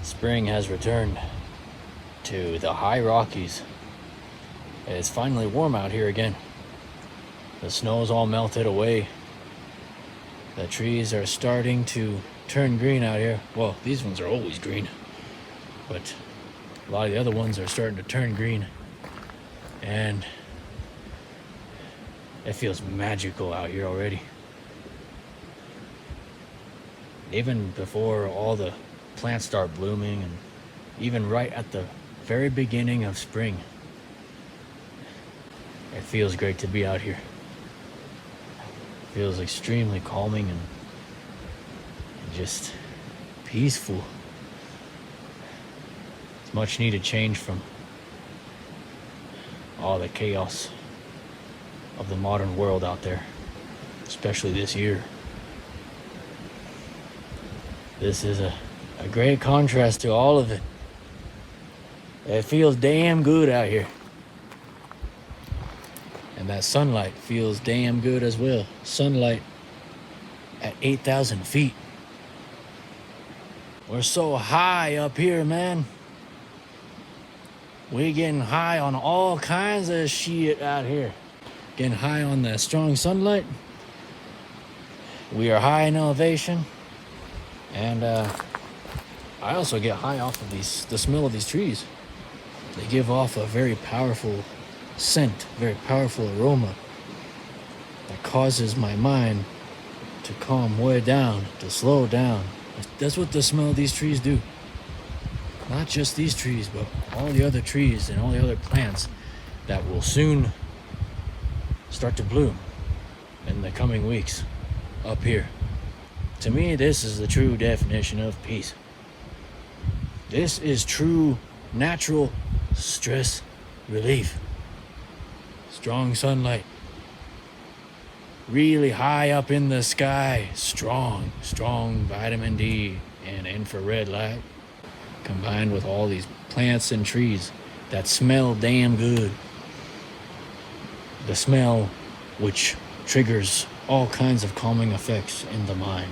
Spring has returned to the high Rockies. It's finally warm out here again. The snow's all melted away. The trees are starting to turn green out here. Well, these ones are always green, but a lot of the other ones are starting to turn green. And it feels magical out here already. Even before all the plants start blooming, and even right at the very beginning of spring, it feels great to be out here. It feels extremely calming and just peaceful. It's much needed change from all the chaos of the modern world out there, especially this year. This is a great contrast to all of it. It feels damn good out here. And that sunlight feels damn good as well. Sunlight at 8,000 feet. We're so high up here, man. We're getting high on all kinds of shit out here. Getting high on the strong sunlight. We are high in elevation. And I also get high off of the smell of these trees. They give off a very powerful scent, very powerful aroma that causes my mind to calm way down, to slow down. That's what the smell of these trees do. Not just these trees, but all the other trees and all the other plants that will soon start to bloom in the coming weeks up here. To me, this is the true definition of peace. This is true natural stress relief. Strong sunlight. Really high up in the sky. Strong vitamin D and infrared light. Combined with all these plants and trees that smell damn good. The smell which triggers all kinds of calming effects in the mind.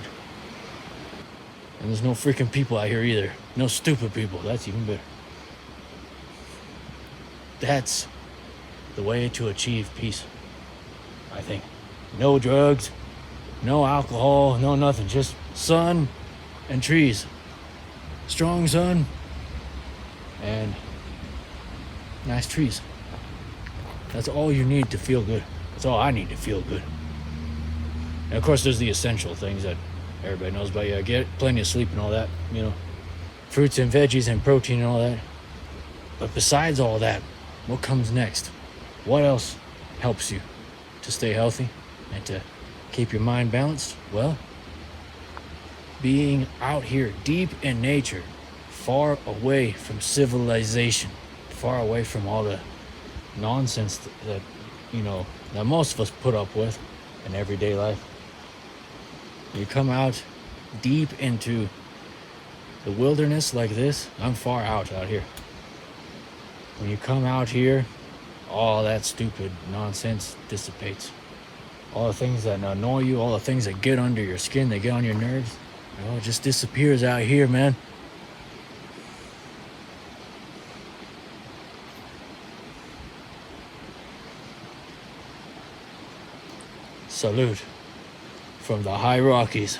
And there's no freaking people out here either. No stupid people. That's even better. That's the way to achieve peace, I think. No drugs, no alcohol, no nothing. Just sun and trees. Strong sun and nice trees. That's all you need to feel good. That's all I need to feel good. And of course, there's the essential things that everybody knows about. Yeah, get plenty of sleep and all that, fruits and veggies and protein and all that. But besides all that, what comes next? What else helps you to stay healthy and to keep your mind balanced? Well, being out here deep in nature, far away from civilization, far away from all the nonsense that most of us put up with in everyday life. You come out deep into the wilderness like this. I'm far out here. When you come out here, all that stupid nonsense dissipates. All the things that annoy you, all the things that get under your skin, that get on your nerves, it just disappears out here, man. Salute from the high Rockies.